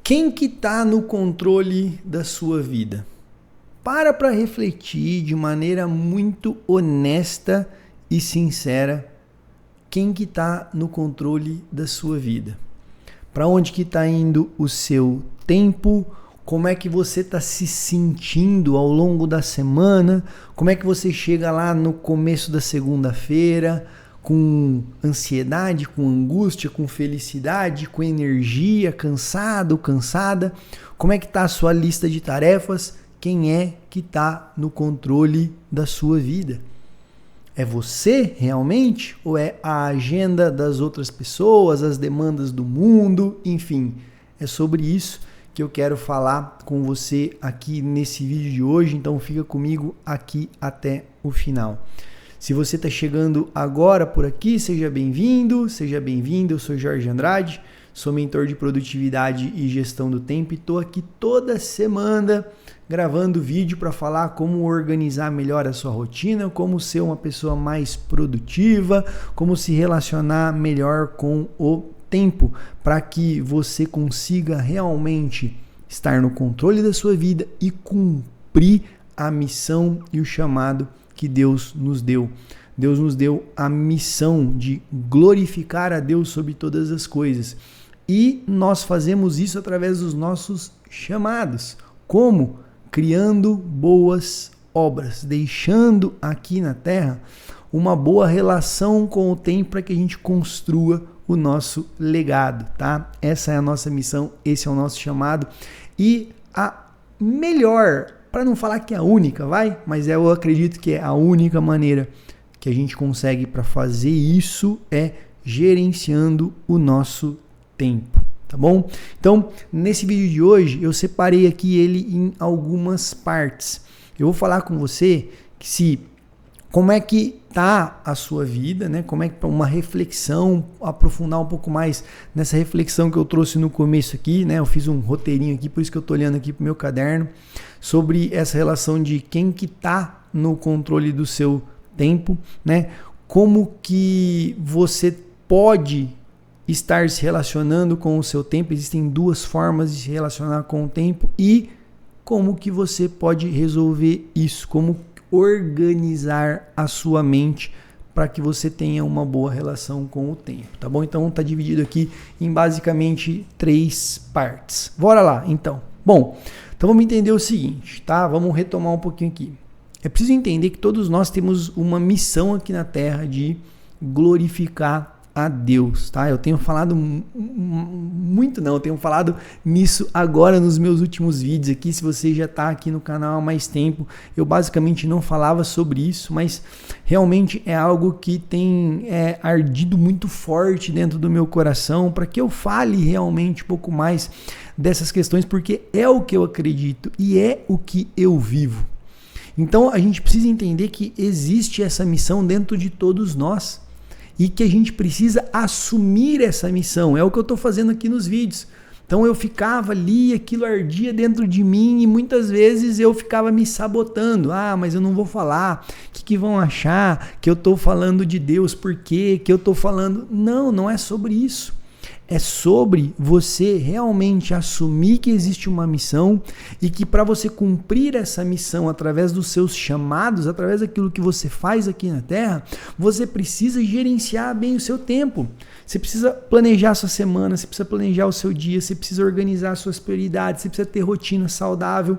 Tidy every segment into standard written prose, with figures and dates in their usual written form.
Quem que está no controle da sua vida? Para refletir de maneira muito honesta e sincera quem que está no controle da sua vida. Para onde que está indo o seu tempo? Como é que você está se sentindo ao longo da semana? Como é que você chega lá no começo da segunda-feira com ansiedade, com angústia, com felicidade, com energia, cansado, cansada? Como é que está a sua lista de tarefas? Quem é que está no controle da sua vida? É você realmente? Ou é a agenda das outras pessoas, as demandas do mundo? Enfim, é sobre isso que eu quero falar com você aqui nesse vídeo de hoje. Então fica comigo aqui até o final. Se você está chegando agora por aqui, seja bem-vindo, seja bem-vinda. Eu sou Jorge Andrade, sou mentor de produtividade e gestão do tempo e estou aqui toda semana gravando vídeo para falar como organizar melhor a sua rotina, como ser uma pessoa mais produtiva, como se relacionar melhor com o tempo, para que você consiga realmente estar no controle da sua vida e cumprir a missão e o chamado que Deus nos deu. Deus nos deu a missão de glorificar a Deus sobre todas as coisas. E nós fazemos isso através dos nossos chamados. Como? Criando boas obras, deixando aqui na Terra uma boa relação com o tempo para que a gente construa o nosso legado, tá? Essa é a nossa missão, esse é o nosso chamado. E a melhor, para não falar que é a única, mas eu acredito que é a única maneira que a gente consegue para fazer isso é gerenciando o nosso tempo, tá bom? Então, nesse vídeo de hoje, eu separei aqui ele em algumas partes. Eu vou falar com você como é que tá a sua vida, né? Como é que para uma reflexão, aprofundar um pouco mais nessa reflexão que eu trouxe no começo aqui, né? Eu fiz um roteirinho aqui, por isso que eu tô olhando aqui pro meu caderno, sobre essa relação de quem que tá no controle do seu tempo, né? Como que você pode estar se relacionando com o seu tempo. Existem duas formas de se relacionar com o tempo e como que você pode resolver isso, como organizar a sua mente para que você tenha uma boa relação com o tempo, tá bom? Então tá dividido aqui em basicamente 3 partes. Bora lá, então. Bom, então vamos entender o seguinte, tá? Vamos retomar um pouquinho aqui. É preciso entender que todos nós temos uma missão aqui na Terra de glorificar a Deus, tá? Eu tenho falado eu tenho falado nisso agora nos meus últimos vídeos aqui. Se você já está aqui no canal há mais tempo, eu basicamente não falava sobre isso, mas realmente é algo que tem ardido muito forte dentro do meu coração para que eu fale realmente um pouco mais dessas questões, porque é o que eu acredito e é o que eu vivo. Então a gente precisa entender que existe essa missão dentro de todos nós e que a gente precisa assumir essa missão. É o que eu estou fazendo aqui nos vídeos. Então eu ficava ali, aquilo ardia dentro de mim e muitas vezes eu ficava me sabotando. Mas eu não vou falar. O que vão achar? Que eu estou falando de Deus? Por quê? Que eu estou falando... Não é sobre isso. É sobre você realmente assumir que existe uma missão e que para você cumprir essa missão através dos seus chamados, através daquilo que você faz aqui na Terra, você precisa gerenciar bem o seu tempo. Você precisa planejar a sua semana, você precisa planejar o seu dia, você precisa organizar as suas prioridades, você precisa ter rotina saudável,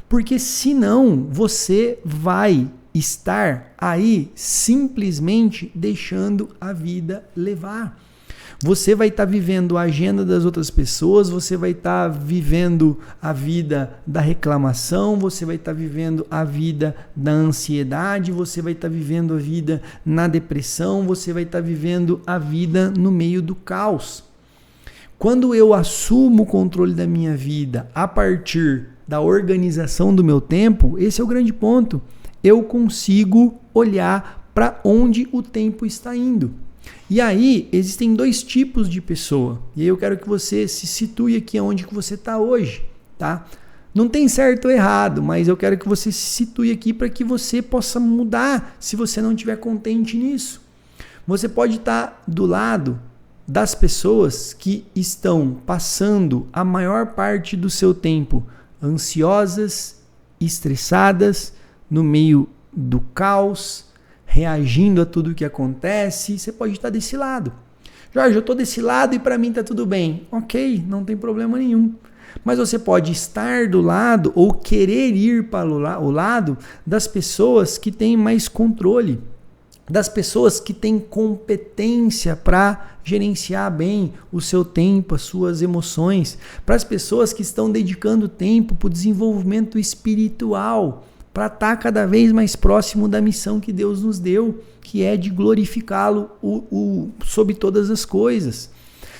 porque senão você vai estar aí simplesmente deixando a vida levar. Você vai estar vivendo a agenda das outras pessoas, você vai estar vivendo a vida da reclamação, você vai estar vivendo a vida da ansiedade, você vai estar vivendo a vida na depressão, você vai estar vivendo a vida no meio do caos. Quando eu assumo o controle da minha vida a partir da organização do meu tempo, esse é o grande ponto. Eu consigo olhar para onde o tempo está indo. E aí, existem 2 tipos de pessoa. E aí eu quero que você se situe aqui onde que você está hoje, tá? Não tem certo ou errado, mas eu quero que você se situe aqui para que você possa mudar se você não estiver contente nisso. Você pode estar do lado das pessoas que estão passando a maior parte do seu tempo ansiosas, estressadas, no meio do caos, reagindo a tudo o que acontece. Você pode estar desse lado. Jorge, eu estou desse lado e para mim está tudo bem. Ok, não tem problema nenhum. Mas você pode estar do lado ou querer ir para o lado das pessoas que têm mais controle, das pessoas que têm competência para gerenciar bem o seu tempo, as suas emoções, para as pessoas que estão dedicando tempo para o desenvolvimento espiritual, para estar cada vez mais próximo da missão que Deus nos deu, que é de glorificá-lo sobre todas as coisas.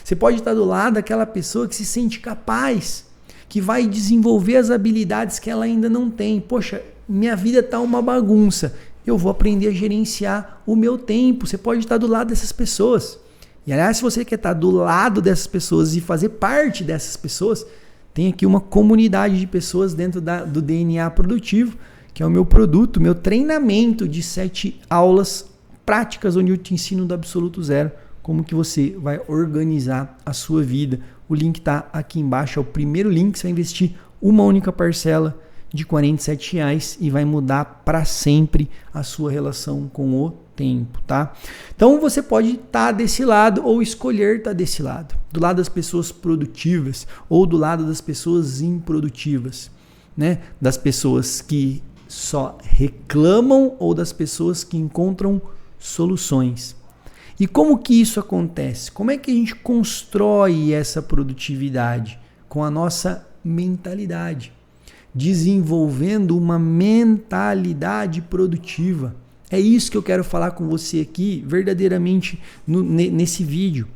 Você pode estar do lado daquela pessoa que se sente capaz, que vai desenvolver as habilidades que ela ainda não tem. Poxa, minha vida está uma bagunça. Eu vou aprender a gerenciar o meu tempo. Você pode estar do lado dessas pessoas. E aliás, se você quer estar do lado dessas pessoas e fazer parte dessas pessoas, tem aqui uma comunidade de pessoas dentro do DNA Produtivo, que é o meu produto, meu treinamento de 7 aulas práticas, onde eu te ensino do absoluto zero como que você vai organizar a sua vida. O link está aqui embaixo, é o primeiro link. Você vai investir uma única parcela de R$ 47 e vai mudar para sempre a sua relação com o tempo, tá? Então você pode estar desse lado ou escolher estar desse lado, do lado das pessoas produtivas ou do lado das pessoas improdutivas, né? Das pessoas que só reclamam ou das pessoas que encontram soluções. E como que isso acontece? Como é que a gente constrói essa produtividade? Com a nossa mentalidade. Desenvolvendo uma mentalidade produtiva. É isso que eu quero falar com você aqui, verdadeiramente, nesse vídeo.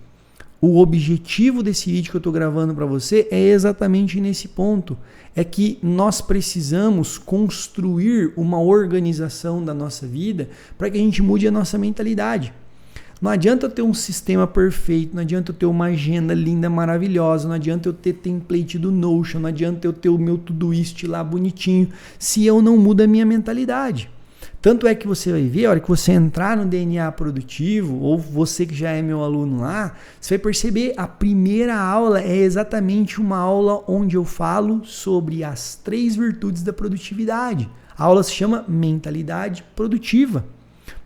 O objetivo desse vídeo que eu estou gravando para você é exatamente nesse ponto. É que nós precisamos construir uma organização da nossa vida para que a gente mude a nossa mentalidade. Não adianta eu ter um sistema perfeito, não adianta eu ter uma agenda linda, maravilhosa, não adianta eu ter template do Notion, não adianta eu ter o meu Todoist lá bonitinho, se eu não mudo a minha mentalidade. Tanto é que você vai ver, a hora que você entrar no DNA Produtivo, ou você que já é meu aluno lá, você vai perceber, a primeira aula é exatamente uma aula onde eu falo sobre as 3 virtudes da produtividade. A aula se chama Mentalidade Produtiva.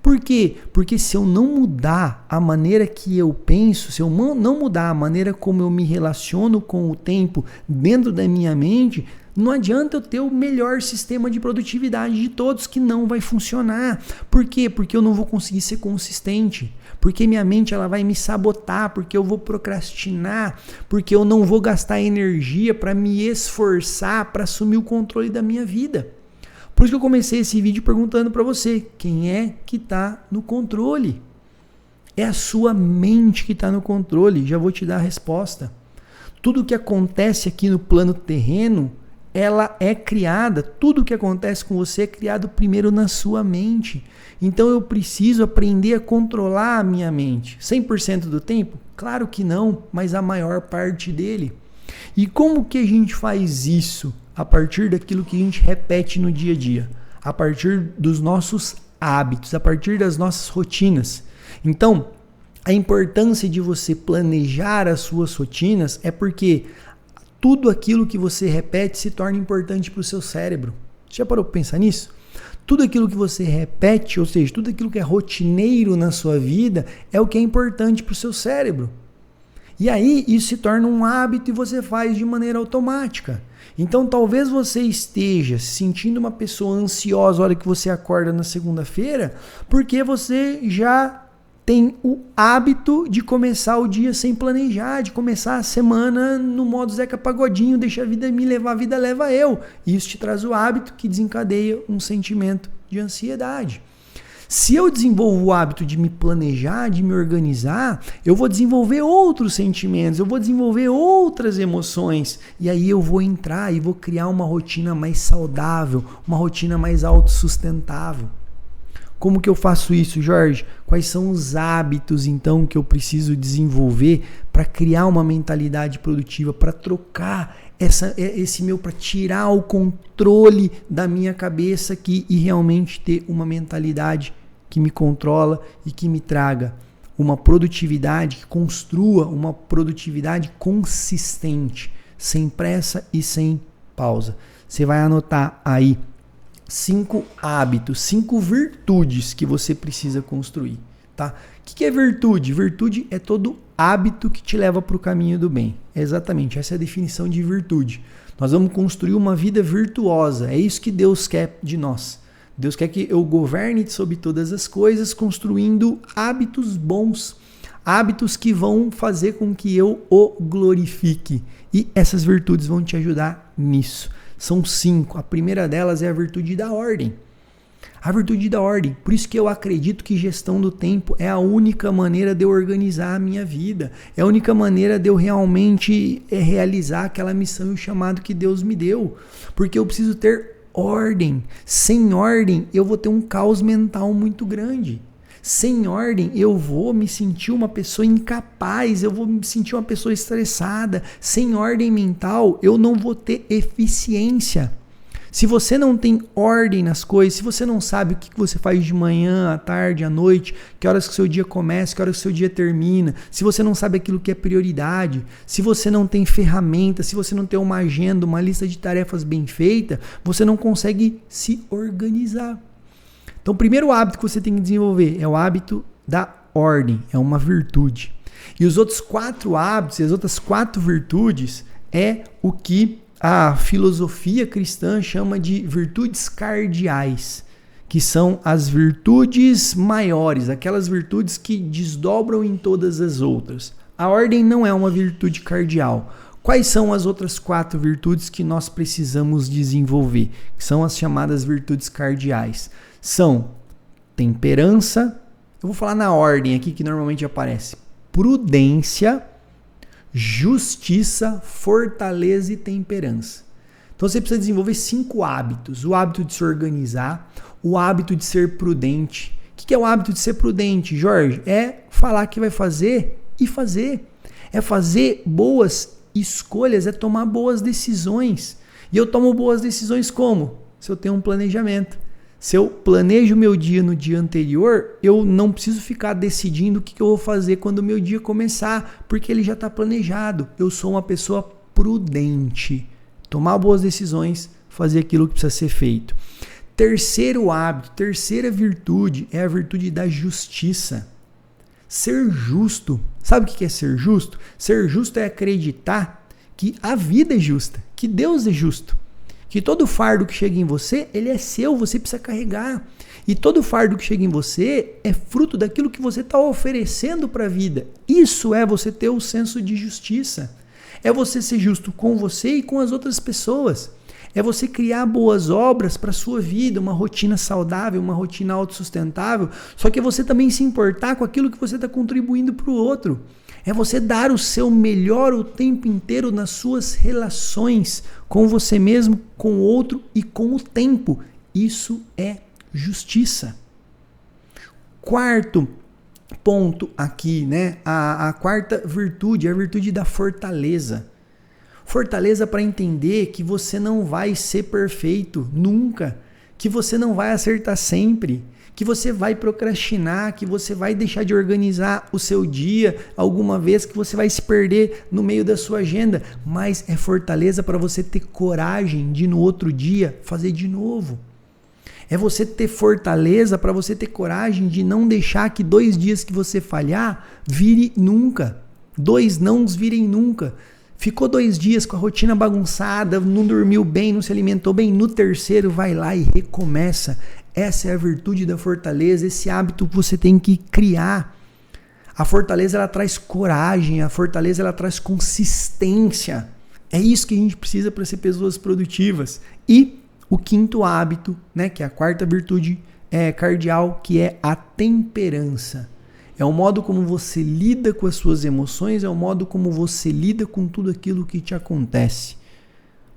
Por quê? Porque se eu não mudar a maneira que eu penso, se eu não mudar a maneira como eu me relaciono com o tempo dentro da minha mente, não adianta eu ter o melhor sistema de produtividade de todos, que não vai funcionar. Por quê? Porque eu não vou conseguir ser consistente. Porque minha mente ela vai me sabotar, porque eu vou procrastinar, porque eu não vou gastar energia para me esforçar para assumir o controle da minha vida. Por isso que eu comecei esse vídeo perguntando para você, quem é que está no controle? É a sua mente que está no controle, já vou te dar a resposta. Tudo que acontece aqui no plano terreno, ela é criada, tudo que acontece com você é criado primeiro na sua mente. Então eu preciso aprender a controlar a minha mente. 100% do tempo? Claro que não, mas a maior parte dele. E como que a gente faz isso? A partir daquilo que a gente repete no dia a dia, a partir dos nossos hábitos, a partir das nossas rotinas. Então, a importância de você planejar as suas rotinas é porque tudo aquilo que você repete se torna importante para o seu cérebro. Você já parou para pensar nisso? Tudo aquilo que você repete, ou seja, tudo aquilo que é rotineiro na sua vida, é o que é importante para o seu cérebro. E aí isso se torna um hábito e você faz de maneira automática. Então talvez você esteja se sentindo uma pessoa ansiosa na hora que você acorda na segunda-feira, porque você já tem o hábito de começar o dia sem planejar, de começar a semana no modo Zeca Pagodinho, deixa a vida me levar, a vida leva eu. E isso te traz o hábito que desencadeia um sentimento de ansiedade. Se eu desenvolvo o hábito de me planejar, de me organizar, eu vou desenvolver outros sentimentos, eu vou desenvolver outras emoções. E aí eu vou entrar e vou criar uma rotina mais saudável, uma rotina mais autossustentável. Como que eu faço isso, Jorge? Quais são os hábitos, então, que eu preciso desenvolver para criar uma mentalidade produtiva, para trocar para tirar o controle da minha cabeça aqui e realmente ter uma mentalidade que me controla e que me traga uma produtividade que construa uma produtividade consistente, sem pressa e sem pausa. Você vai anotar aí 5 hábitos, 5 virtudes que você precisa construir, tá? O que é virtude? Virtude é todo hábito que te leva para o caminho do bem. Exatamente, essa é a definição de virtude. Nós vamos construir uma vida virtuosa, é isso que Deus quer de nós. Deus quer que eu governe sobre todas as coisas, construindo hábitos bons, hábitos que vão fazer com que eu o glorifique. E essas virtudes vão te ajudar nisso. São 5. A primeira delas é a virtude da ordem. A virtude da ordem. Por isso que eu acredito que gestão do tempo é a única maneira de eu organizar a minha vida. É a única maneira de eu realmente realizar aquela missão e o chamado que Deus me deu. Porque eu preciso ter ordem. Sem ordem, eu vou ter um caos mental muito grande. Sem ordem, eu vou me sentir uma pessoa incapaz, eu vou me sentir uma pessoa estressada. Sem ordem mental, eu não vou ter eficiência. Se você não tem ordem nas coisas, se você não sabe o que você faz de manhã, à tarde, à noite, que horas que o seu dia começa, que horas que o seu dia termina, se você não sabe aquilo que é prioridade, se você não tem ferramenta, se você não tem uma agenda, uma lista de tarefas bem feita, você não consegue se organizar. Então, o primeiro hábito que você tem que desenvolver é o hábito da ordem, é uma virtude. E os outros 4 hábitos, as outras 4 virtudes, é o que a filosofia cristã chama de virtudes cardeais, que são as virtudes maiores, aquelas virtudes que desdobram em todas as outras. A ordem não é uma virtude cardeal. Quais são as outras 4 virtudes que nós precisamos desenvolver? Que são as chamadas virtudes cardeais. São temperança, eu vou falar na ordem aqui que normalmente aparece, prudência, justiça, fortaleza e temperança. Então você precisa desenvolver 5 hábitos. O hábito de se organizar, o hábito de ser prudente. O que é o hábito de ser prudente, Jorge? É falar que vai fazer e fazer. É fazer boas escolhas, é tomar boas decisões. E eu tomo boas decisões como? Se eu tenho um planejamento. Se eu planejo meu dia no dia anterior, eu não preciso ficar decidindo o que eu vou fazer quando o meu dia começar, porque ele já está planejado. Eu sou uma pessoa prudente. Tomar boas decisões, fazer aquilo que precisa ser feito. Terceiro hábito, terceira virtude é a virtude da justiça. Ser justo. Sabe o que é ser justo? Ser justo é acreditar que a vida é justa, que Deus é justo. Que todo fardo que chega em você, ele é seu, você precisa carregar. E todo fardo que chega em você é fruto daquilo que você está oferecendo para a vida. Isso é você ter o senso de justiça. É você ser justo com você e com as outras pessoas. É você criar boas obras para a sua vida, uma rotina saudável, uma rotina autossustentável. Só que é você também se importar com aquilo que você está contribuindo para o outro. É você dar o seu melhor o tempo inteiro nas suas relações com você mesmo, com o outro e com o tempo. Isso é justiça. Quarto ponto aqui, né? A quarta virtude é a virtude da fortaleza. Fortaleza para entender que você não vai ser perfeito nunca, que você não vai acertar sempre, que você vai procrastinar, que você vai deixar de organizar o seu dia alguma vez, que você vai se perder no meio da sua agenda, mas é fortaleza para você ter coragem de no outro dia fazer de novo. É você ter fortaleza para você ter coragem de não deixar que 2 dias que você falhar vire nunca. 2 nãos virem nunca. Ficou 2 dias com a rotina bagunçada, não dormiu bem, não se alimentou bem, no terceiro vai lá e recomeça. Essa é a virtude da fortaleza, esse hábito que você tem que criar. A fortaleza ela traz coragem, a fortaleza ela traz consistência. É isso que a gente precisa para ser pessoas produtivas. E o 5º hábito, né, que é a 4ª virtude cardeal, que é a temperança. É o modo como você lida com as suas emoções, é o modo como você lida com tudo aquilo que te acontece.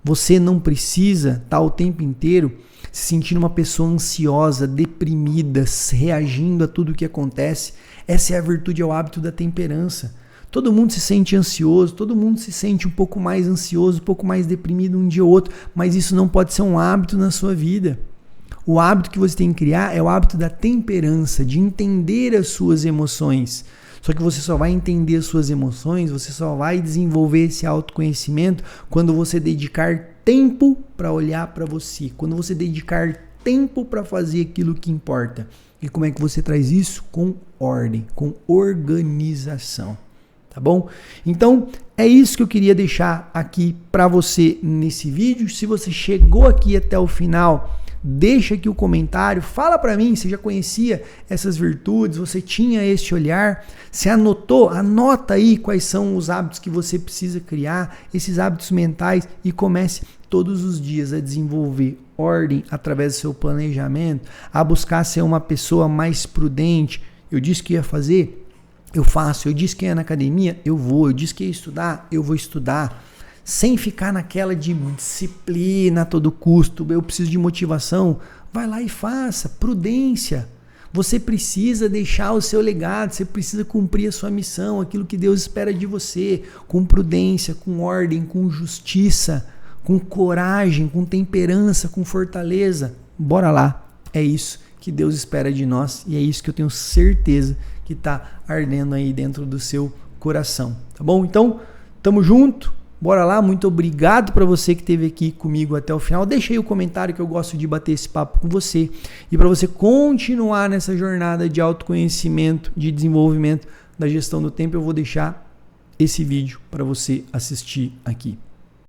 Você não precisa estar o tempo inteiro se sentindo uma pessoa ansiosa, deprimida, reagindo a tudo o que acontece. Essa é a virtude, é o hábito da temperança. Todo mundo se sente ansioso, todo mundo se sente um pouco mais ansioso, um pouco mais deprimido um dia ou outro, mas isso não pode ser um hábito na sua vida. O hábito que você tem que criar é o hábito da temperança, de entender as suas emoções. Só que você só vai entender as suas emoções, você só vai desenvolver esse autoconhecimento quando você dedicar tempo para olhar para você, quando você dedicar tempo para fazer aquilo que importa. E como é que você traz isso? Com ordem, com organização. Tá bom? Então, é isso que eu queria deixar aqui para você nesse vídeo. Se você chegou aqui até o final, deixa aqui o comentário, fala para mim, você já conhecia essas virtudes, você tinha esse olhar, você anotou? Anota aí quais são os hábitos que você precisa criar, esses hábitos mentais, e comece todos os dias a desenvolver ordem através do seu planejamento, a buscar ser uma pessoa mais prudente. Eu disse que ia fazer, eu faço. Eu disse que ia na academia, eu vou. Eu disse que ia estudar, eu vou estudar. Sem ficar naquela de disciplina a todo custo, eu preciso de motivação. Vai lá e faça. Prudência. Você precisa deixar o seu legado, você precisa cumprir a sua missão, aquilo que Deus espera de você, com prudência, com ordem, com justiça, com coragem, com temperança, com fortaleza. Bora lá. É isso que Deus espera de nós e é isso que eu tenho certeza que está ardendo aí dentro do seu coração, tá bom? Então, tamo junto, bora lá, muito obrigado para você que esteve aqui comigo até o final. Deixa aí o comentário que eu gosto de bater esse papo com você e para você continuar nessa jornada de autoconhecimento, de desenvolvimento da gestão do tempo, eu vou deixar esse vídeo para você assistir aqui.